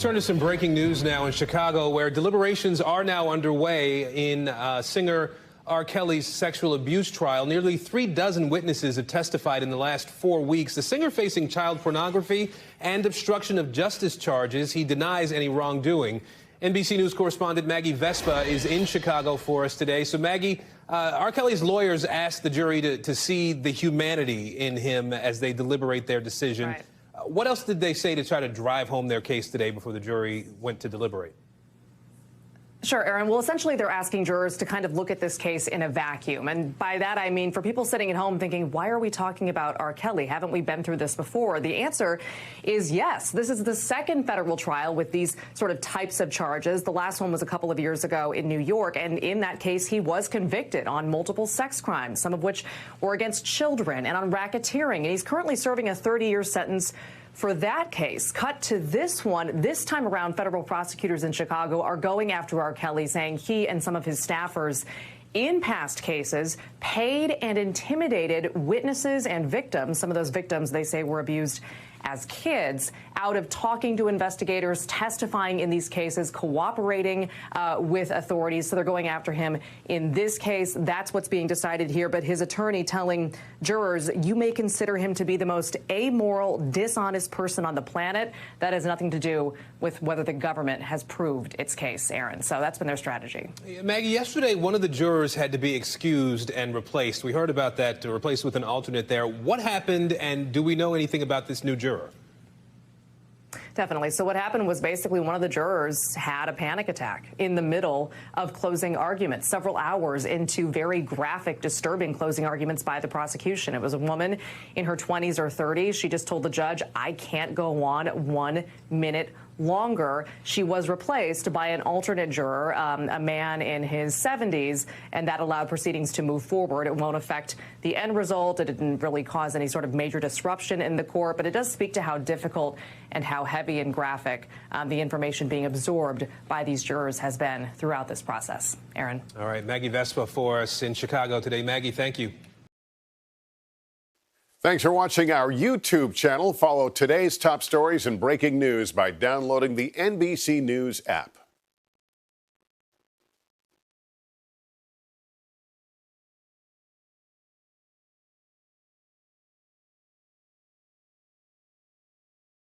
Turn to some breaking news now in Chicago, where deliberations are now underway in singer R. Kelly's sexual abuse trial. Nearly 36 witnesses have testified in the last 4 weeks. The singer facing child pornography and obstruction of justice charges. He denies any wrongdoing. NBC News correspondent Maggie Vespa is in Chicago for us today. So, Maggie, R. Kelly's lawyers asked the jury to see the humanity in him as they deliberate their decision. Right. What else did they say to try to drive home their case today before the jury went to deliberate? Sure, Aaron. Well, essentially, they're asking jurors to kind of look at this case in a vacuum. And by that, I mean, for people sitting at home thinking, why are we talking about R. Kelly? Haven't we been through this before? The answer is yes. This is the second federal trial with these sort of types of charges. The last one was a couple of years ago in New York. And in that case, he was convicted on multiple sex crimes, some of which were against children, and on racketeering. And he's currently serving a 30-year sentence for that case. Cut to this one. This time around, federal prosecutors in Chicago are going after R. Kelly, saying he and some of his staffers in past cases paid and intimidated witnesses and victims. Some of those victims, they say, were abused as kids, out of talking to investigators, testifying in these cases, cooperating with authorities. So they're going after him in this case. That's what's being decided here. But his attorney telling jurors, you may consider him to be the most amoral, dishonest person on the planet. That has nothing to do with whether the government has proved its case, Aaron. So that's been their strategy. Maggie, yesterday, one of the jurors had to be excused and replaced. We heard about that, replaced with an alternate there. What happened, and do we know anything about this new juror? Definitely. So what happened was basically one of the jurors had a panic attack in the middle of closing arguments, several hours into very graphic, disturbing closing arguments by the prosecution. It was a woman in her 20s or 30s. She just told the judge, I can't go on 1 minute longer. She was replaced by an alternate juror, a man in his 70s, and that allowed proceedings to move forward. It won't affect the end result. It didn't really cause any sort of major disruption in the court, but it does speak to how difficult and how heavy and graphic the information being absorbed by these jurors has been throughout this process. Aaron. All right, Maggie Vespa for us in Chicago today. Maggie, thank you. Thanks for watching our YouTube channel. Follow today's top stories and breaking news by downloading the NBC News app.